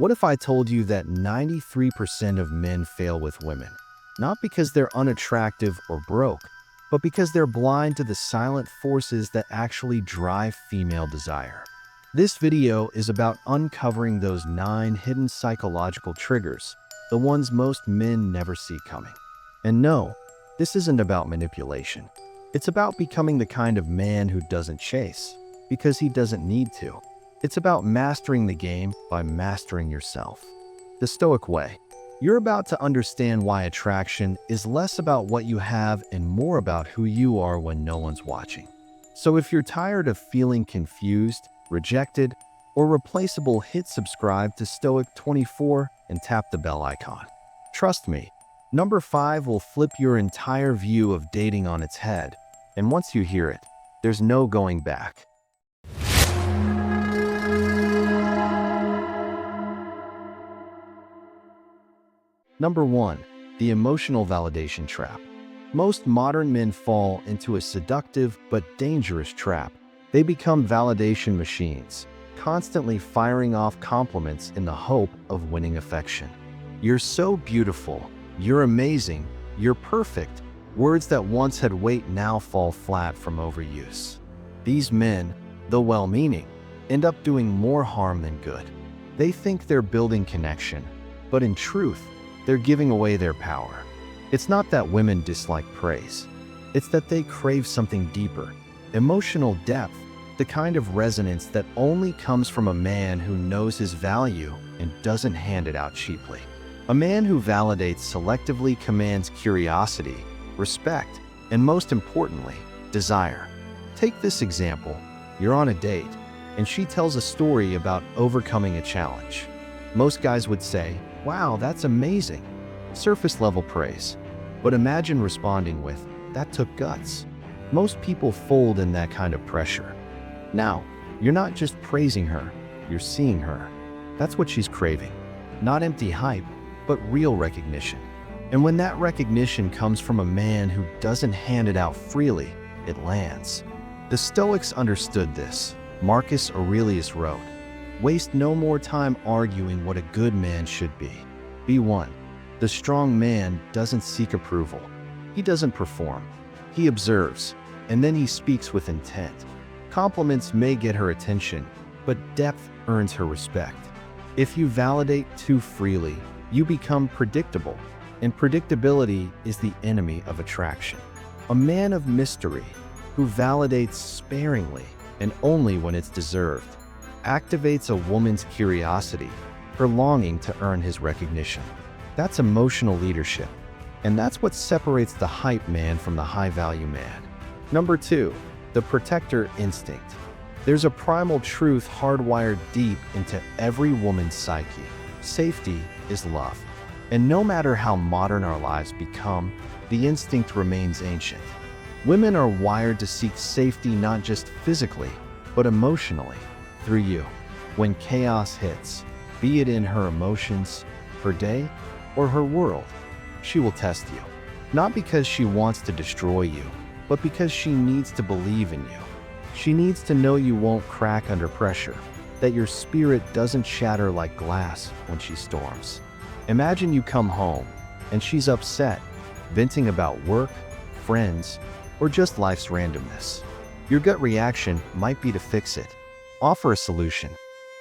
What if I told you that 93% of men fail with women? Not because they're unattractive or broke, but because they're blind to the silent forces that actually drive female desire. This video is about uncovering those 9 hidden psychological triggers, the ones most men never see coming. And no, this isn't about manipulation. It's about becoming the kind of man who doesn't chase, because he doesn't need to. It's about mastering the game by mastering yourself. The Stoic way. You're about to understand why attraction is less about what you have and more about who you are when no one's watching. So if you're tired of feeling confused, rejected, or replaceable, hit subscribe to Stoic 24 and tap the bell icon. Trust me, number 5 will flip your entire view of dating on its head, and once you hear it, there's no going back. Number 1. The emotional validation trap. Most modern men fall into a seductive but dangerous trap. They become validation machines, constantly firing off compliments in the hope of winning affection. You're so beautiful, you're amazing, you're perfect. Words that once had weight now fall flat from overuse. These men, though well-meaning, end up doing more harm than good. They think they're building connection, but in truth, they're giving away their power. It's not that women dislike praise. It's that they crave something deeper, emotional depth, the kind of resonance that only comes from a man who knows his value and doesn't hand it out cheaply. A man who validates selectively commands curiosity, respect, and most importantly, desire. Take this example. You're on a date, and she tells a story about overcoming a challenge. Most guys would say, "Wow, that's amazing." Surface-level praise. But imagine responding with, "That took guts." Most people fold in that kind of pressure. Now, you're not just praising her, you're seeing her. That's what she's craving. Not empty hype, but real recognition. And when that recognition comes from a man who doesn't hand it out freely, it lands. The Stoics understood this. Marcus Aurelius wrote, "Waste no more time arguing what a good man should be. Be one." The strong man doesn't seek approval. He doesn't perform. He observes, and then he speaks with intent. Compliments may get her attention, but depth earns her respect. If you validate too freely, you become predictable, and predictability is the enemy of attraction. A man of mystery, who validates sparingly and only when it's deserved, activates a woman's curiosity, her longing to earn his recognition. That's emotional leadership, and that's what separates the hype man from the high-value man. Number 2, the protector instinct. There's a primal truth hardwired deep into every woman's psyche. Safety is love. And no matter how modern our lives become, the instinct remains ancient. Women are wired to seek safety not just physically, but emotionally, through you. When chaos hits, be it in her emotions, her day, or her world, she will test you. Not because she wants to destroy you, but because she needs to believe in you. She needs to know you won't crack under pressure, that your spirit doesn't shatter like glass when she storms. Imagine you come home, and she's upset, venting about work, friends, or just life's randomness. Your gut reaction might be to fix it, offer a solution,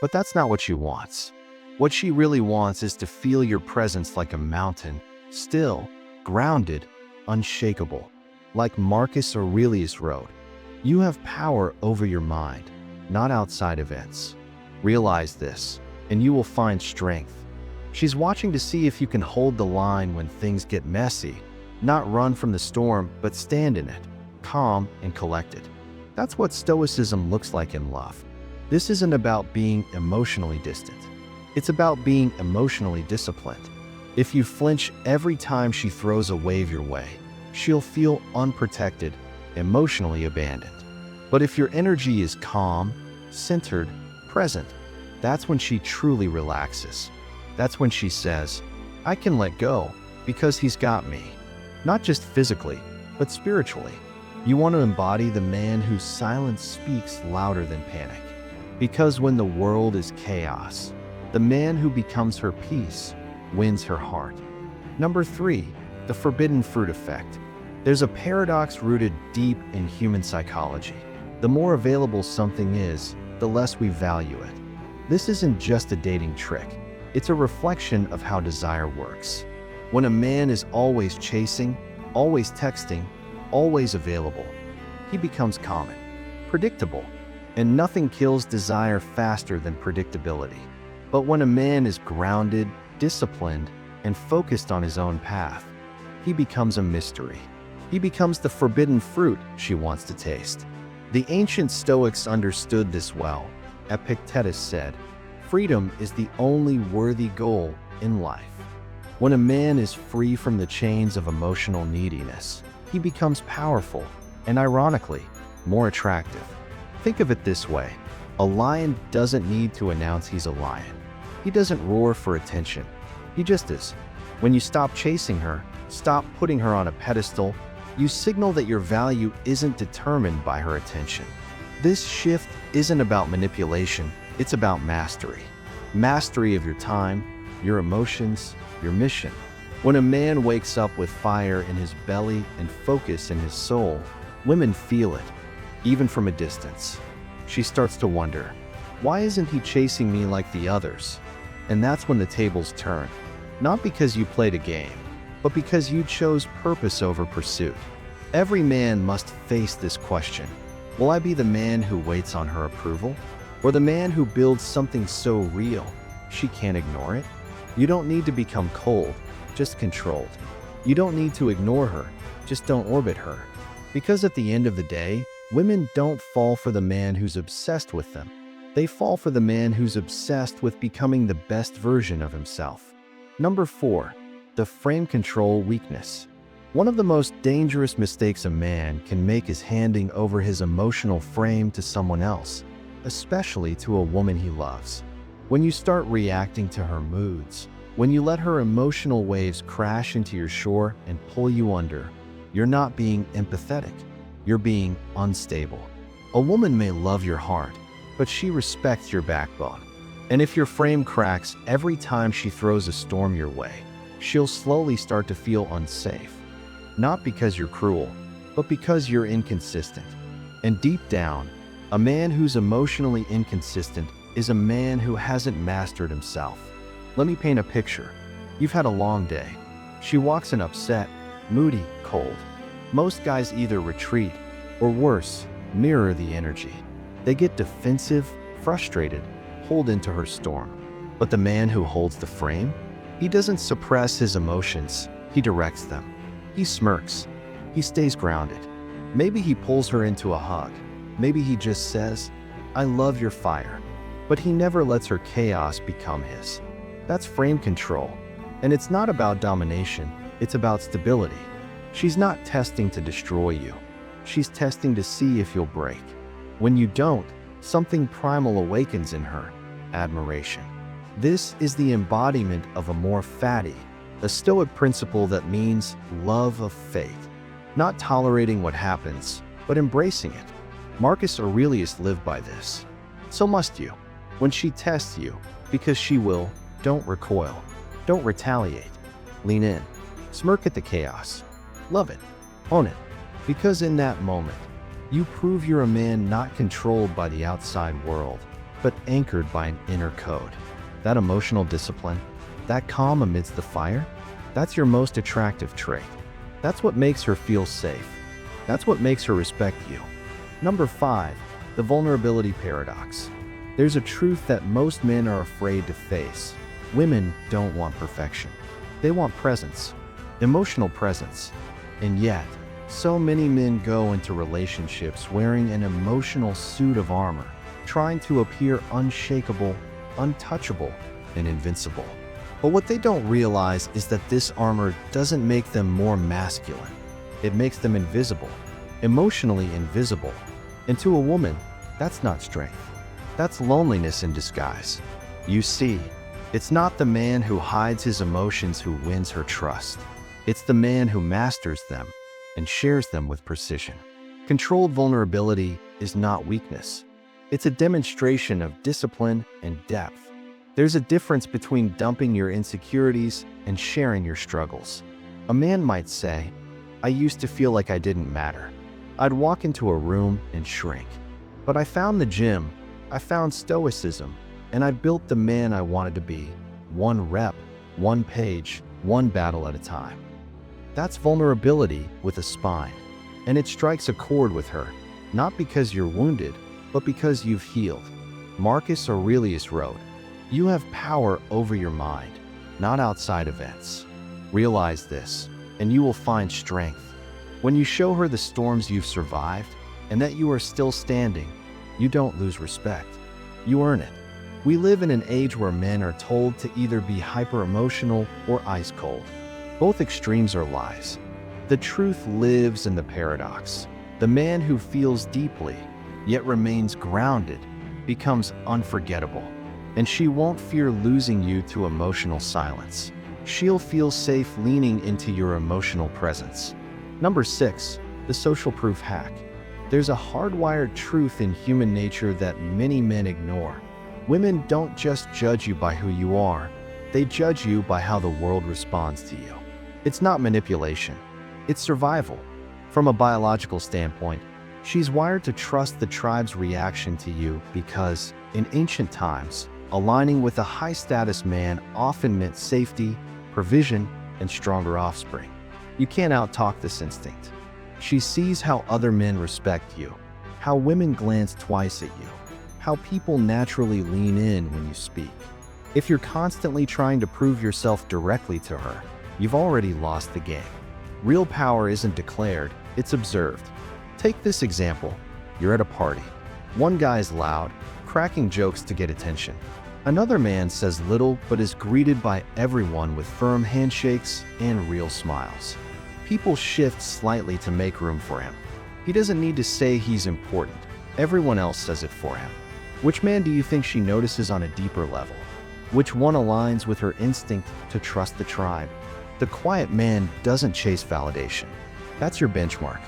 but that's not what she wants. What she really wants is to feel your presence like a mountain, still, grounded, unshakable. Like Marcus Aurelius wrote, "You have power over your mind, not outside events." Realize this, and you will find strength. She's watching to see if you can hold the line when things get messy, not run from the storm, but stand in it, calm and collected. That's what Stoicism looks like in love. This isn't about being emotionally distant. It's about being emotionally disciplined. If you flinch every time she throws a wave your way, she'll feel unprotected, emotionally abandoned. But if your energy is calm, centered, present, that's when she truly relaxes. That's when she says, "I can let go because he's got me." Not just physically, but spiritually. You want to embody the man whose silence speaks louder than panic. Because when the world is chaos, The man who becomes her peace wins her heart. Number 3, the forbidden fruit effect. There's a paradox rooted deep in human psychology. The more available something is, the less we value it. This isn't just a dating trick. It's a reflection of how desire works. When a man is always chasing, always texting, always available, he becomes common, predictable, and nothing kills desire faster than predictability. But when a man is grounded, disciplined, and focused on his own path, he becomes a mystery. He becomes the forbidden fruit she wants to taste. The ancient Stoics understood this well. Epictetus said, "Freedom is the only worthy goal in life." When a man is free from the chains of emotional neediness, he becomes powerful and, ironically, more attractive. Think of it this way. A lion doesn't need to announce he's a lion. He doesn't roar for attention. He just is. When you stop chasing her, stop putting her on a pedestal, you signal that your value isn't determined by her attention. This shift isn't about manipulation, it's about mastery. Mastery of your time, your emotions, your mission. When a man wakes up with fire in his belly and focus in his soul, women feel it, even from a distance. She starts to wonder, why isn't he chasing me like the others? And that's when the tables turn. Not because you played a game, but because you chose purpose over pursuit. Every man must face this question. Will I be the man who waits on her approval? Or the man who builds something so real she can't ignore it? You don't need to become cold, just controlled. You don't need to ignore her, just don't orbit her. Because at the end of the day, women don't fall for the man who's obsessed with them. They fall for the man who's obsessed with becoming the best version of himself. Number 4, the frame control weakness. One of the most dangerous mistakes a man can make is handing over his emotional frame to someone else, especially to a woman he loves. When you start reacting to her moods, when you let her emotional waves crash into your shore and pull you under, you're not being empathetic, you're being unstable. A woman may love your heart, but she respects your backbone. And if your frame cracks every time she throws a storm your way, she'll slowly start to feel unsafe. Not because you're cruel, but because you're inconsistent. And deep down, a man who's emotionally inconsistent is a man who hasn't mastered himself. Let me paint a picture. You've had a long day. She walks in upset, moody, cold. Most guys either retreat, or worse, mirror the energy. They get defensive, frustrated, pulled into her storm. But the man who holds the frame, he doesn't suppress his emotions, he directs them. He smirks. He stays grounded. Maybe he pulls her into a hug. Maybe he just says, "I love your fire." But he never lets her chaos become his. That's frame control. And it's not about domination, it's about stability. She's not testing to destroy you. She's testing to see if you'll break. When you don't, something primal awakens in her: admiration. This is the embodiment of a more fatty, a Stoic principle that means love of faith. Not tolerating what happens, but embracing it. Marcus Aurelius lived by this. So must you. When she tests you, because she will, don't recoil. Don't retaliate. Lean in. Smirk at the chaos. Love it. Own it. Because in that moment, you prove you're a man not controlled by the outside world, but anchored by an inner code. That emotional discipline, that calm amidst the fire, that's your most attractive trait. That's what makes her feel safe. That's what makes her respect you. Number 5, the vulnerability paradox. There's a truth that most men are afraid to face. Women don't want perfection. They want presence, emotional presence. And yet, so many men go into relationships wearing an emotional suit of armor, trying to appear unshakable, untouchable, and invincible. But what they don't realize is that this armor doesn't make them more masculine. It makes them invisible, emotionally invisible. And to a woman, that's not strength. That's loneliness in disguise. You see, it's not the man who hides his emotions who wins her trust. It's the man who masters them and shares them with precision. Controlled vulnerability is not weakness. It's a demonstration of discipline and depth. There's a difference between dumping your insecurities and sharing your struggles. A man might say, "I used to feel like I didn't matter. I'd walk into a room and shrink. But I found the gym, I found Stoicism, and I built the man I wanted to be, one rep, one page, one battle at a time." That's vulnerability with a spine, and it strikes a chord with her, not because you're wounded, but because you've healed. Marcus Aurelius wrote, "You have power over your mind, not outside events. Realize this, and you will find strength. When you show her the storms you've survived, and that you are still standing, you don't lose respect. You earn it." We live in an age where men are told to either be hyper-emotional or ice-cold. Both extremes are lies. The truth lives in the paradox. The man who feels deeply, yet remains grounded, becomes unforgettable. And she won't fear losing you to emotional silence. She'll feel safe leaning into your emotional presence. Number 6, the social proof hack. There's a hardwired truth in human nature that many men ignore. Women don't just judge you by who you are, they judge you by how the world responds to you. It's not manipulation, it's survival. From a biological standpoint, she's wired to trust the tribe's reaction to you because, in ancient times, aligning with a high-status man often meant safety, provision, and stronger offspring. You can't out-talk this instinct. She sees how other men respect you, how women glance twice at you, how people naturally lean in when you speak. If you're constantly trying to prove yourself directly to her, you've already lost the game. Real power isn't declared, it's observed. Take this example. You're at a party. One guy's loud, cracking jokes to get attention. Another man says little but is greeted by everyone with firm handshakes and real smiles. People shift slightly to make room for him. He doesn't need to say he's important. Everyone else says it for him. Which man do you think she notices on a deeper level? Which one aligns with her instinct to trust the tribe? The quiet man doesn't chase validation. That's your benchmark.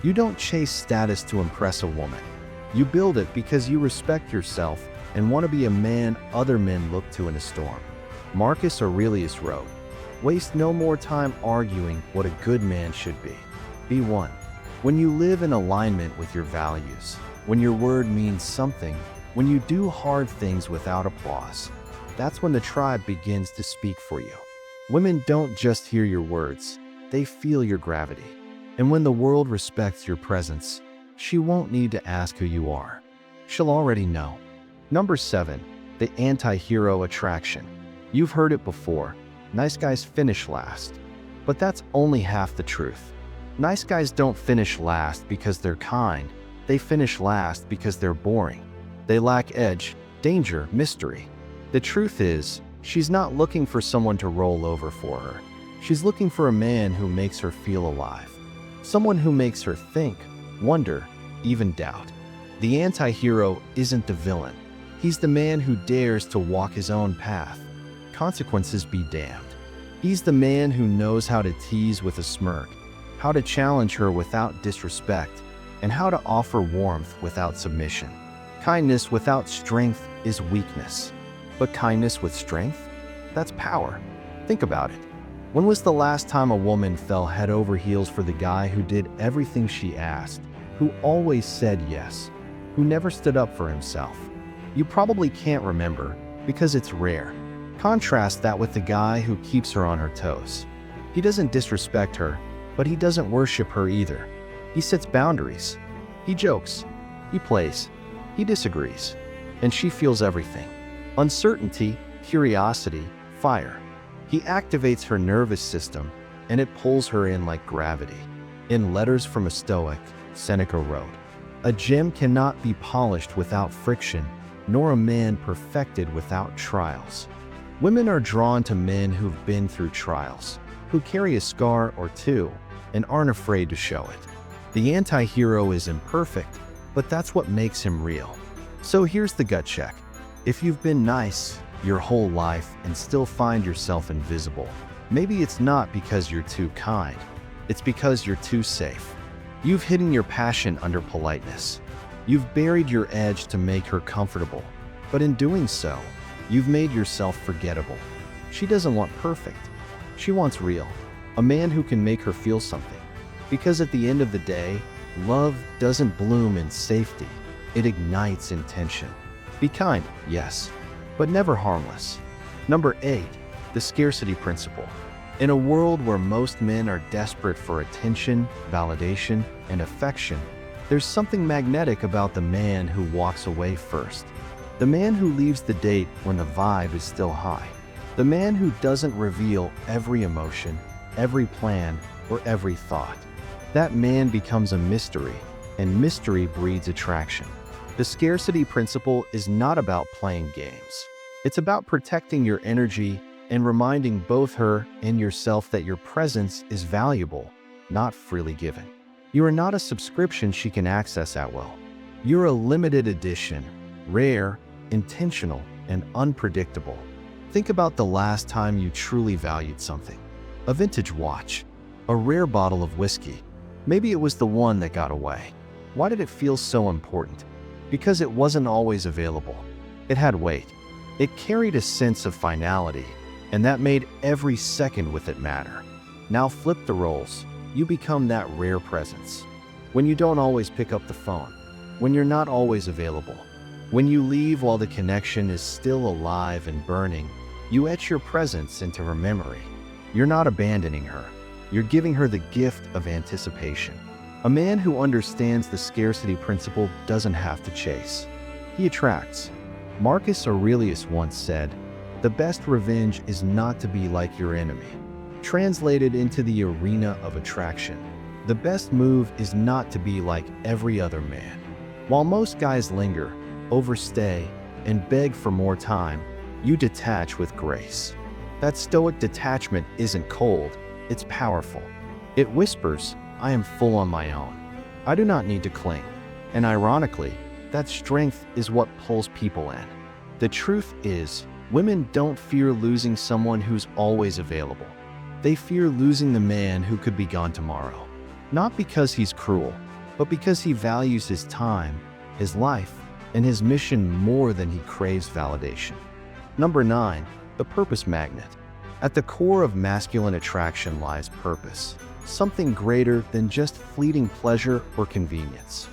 You don't chase status to impress a woman. You build it because you respect yourself and want to be a man other men look to in a storm. Marcus Aurelius wrote, "Waste no more time arguing what a good man should be. Be one." When you live in alignment with your values, when your word means something, when you do hard things without applause, that's when the tribe begins to speak for you. Women don't just hear your words, they feel your gravity. And when the world respects your presence, she won't need to ask who you are. She'll already know. Number 7, the anti-hero attraction. You've heard it before, nice guys finish last. But that's only half the truth. Nice guys don't finish last because they're kind, they finish last because they're boring. They lack edge, danger, mystery. The truth is, she's not looking for someone to roll over for her. She's looking for a man who makes her feel alive. Someone who makes her think, wonder, even doubt. The anti-hero isn't the villain. He's the man who dares to walk his own path. Consequences be damned. He's the man who knows how to tease with a smirk, how to challenge her without disrespect, and how to offer warmth without submission. Kindness without strength is weakness. But kindness with strength? That's power. Think about it. When was the last time a woman fell head over heels for the guy who did everything she asked, who always said yes, who never stood up for himself? You probably can't remember because it's rare. Contrast that with the guy who keeps her on her toes. He doesn't disrespect her, but he doesn't worship her either. He sets boundaries. He jokes. He plays. He disagrees. And she feels everything. Uncertainty, curiosity, fire. He activates her nervous system, and it pulls her in like gravity. In Letters from a Stoic, Seneca wrote, "A gem cannot be polished without friction, nor a man perfected without trials." Women are drawn to men who've been through trials, who carry a scar or two, and aren't afraid to show it. The anti-hero is imperfect, but that's what makes him real. So here's the gut check. If you've been nice your whole life and still find yourself invisible, maybe it's not because you're too kind, it's because you're too safe. You've hidden your passion under politeness. You've buried your edge to make her comfortable, but in doing so, You've made yourself forgettable. She doesn't want perfect. She wants real. A man who can make her feel something. Because at the end of the day, love doesn't bloom in safety. It ignites in tension. Be kind, yes, but never harmless. Number 8, the scarcity principle. In a world where most men are desperate for attention, validation, and affection, there's something magnetic about the man who walks away first. The man who leaves the date when the vibe is still high. The man who doesn't reveal every emotion, every plan, or every thought. That man becomes a mystery, and mystery breeds attraction. The scarcity principle is not about playing games. It's about protecting your energy and reminding both her and yourself that your presence is valuable, not freely given. You are not a subscription she can access at will. You're a limited edition, rare, intentional, and unpredictable. Think about the last time you truly valued something. A vintage watch, a rare bottle of whiskey. Maybe it was the one that got away. Why did it feel so important? Because it wasn't always available. It had weight. It carried a sense of finality, and that made every second with it matter. Now flip the roles. You become that rare presence. When you don't always pick up the phone, when you're not always available, when you leave while the connection is still alive and burning, you etch your presence into her memory. You're not abandoning her. You're giving her the gift of anticipation. A man who understands the scarcity principle doesn't have to chase. He attracts. Marcus Aurelius once said, "The best revenge is not to be like your enemy." Translated into the arena of attraction, the best move is not to be like every other man. While most guys linger, overstay, and beg for more time, you detach with grace. That stoic detachment isn't cold, it's powerful. It whispers, "I am full on my own. I do not need to cling." And ironically, that strength is what pulls people in. The truth is, women don't fear losing someone who's always available. They fear losing the man who could be gone tomorrow. Not because he's cruel, but because he values his time, his life, and his mission more than he craves validation. Number 9, the purpose magnet. At the core of masculine attraction lies purpose, something greater than just fleeting pleasure or convenience.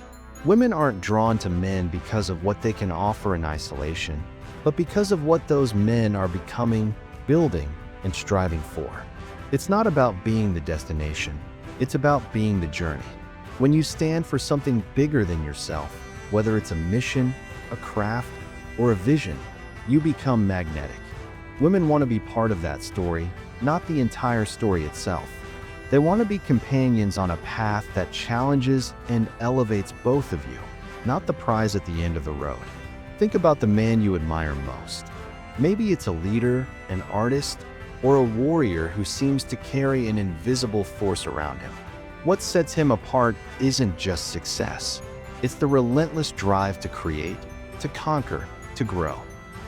Women aren't drawn to men because of what they can offer in isolation, but because of what those men are becoming, building, and striving for. It's not about being the destination, it's about being the journey. When you stand for something bigger than yourself, whether it's a mission, a craft, or a vision, you become magnetic. Women want to be part of that story, not the entire story itself. They want to be companions on a path that challenges and elevates both of you, not the prize at the end of the road. Think about the man you admire most. Maybe it's a leader, an artist, or a warrior who seems to carry an invisible force around him. What sets him apart isn't just success. It's the relentless drive to create, to conquer, to grow.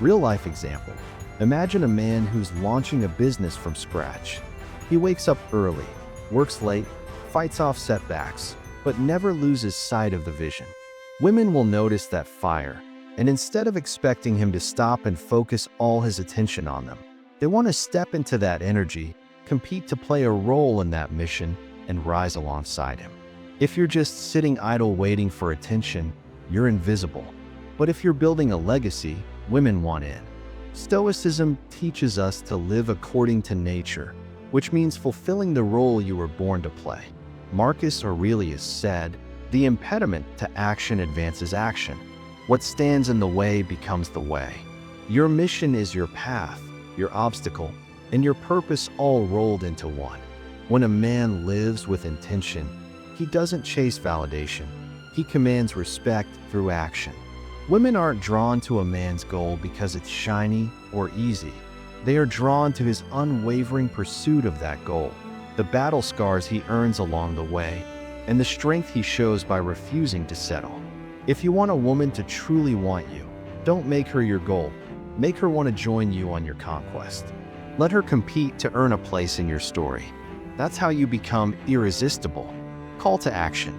Real-life example. Imagine a man who's launching a business from scratch. He wakes up early, works late, fights off setbacks, but never loses sight of the vision. Women will notice that fire, and instead of expecting him to stop and focus all his attention on them, they want to step into that energy, compete to play a role in that mission, and rise alongside him. If you're just sitting idle waiting for attention, you're invisible. But if you're building a legacy, women want in. Stoicism teaches us to live according to nature, which means fulfilling the role you were born to play. Marcus Aurelius said, "The impediment to action advances action. What stands in the way becomes the way." Your mission is your path, your obstacle, and your purpose all rolled into one. When a man lives with intention, he doesn't chase validation. He commands respect through action. Women aren't drawn to a man's goal because it's shiny or easy. They are drawn to his unwavering pursuit of that goal, the battle scars he earns along the way, and the strength he shows by refusing to settle. If you want a woman to truly want you, don't make her your goal. Make her want to join you on your conquest. Let her compete to earn a place in your story. That's how you become irresistible. Call to action.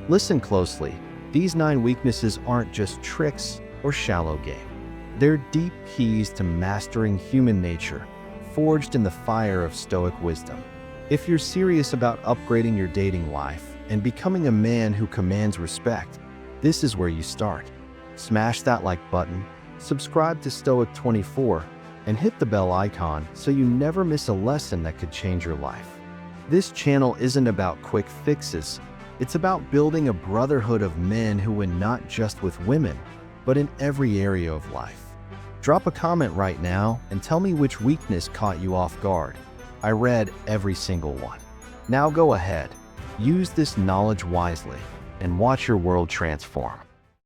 Listen closely. These 9 weaknesses aren't just tricks or shallow game. They're deep keys to mastering human nature, forged in the fire of Stoic wisdom. If you're serious about upgrading your dating life and becoming a man who commands respect, this is where you start. Smash that like button, subscribe to Stoic 24, and hit the bell icon so you never miss a lesson that could change your life. This channel isn't about quick fixes. It's about building a brotherhood of men who win not just with women, but in every area of life. Drop a comment right now and tell me which weakness caught you off guard. I read every single one. Now go ahead, use this knowledge wisely, and watch your world transform.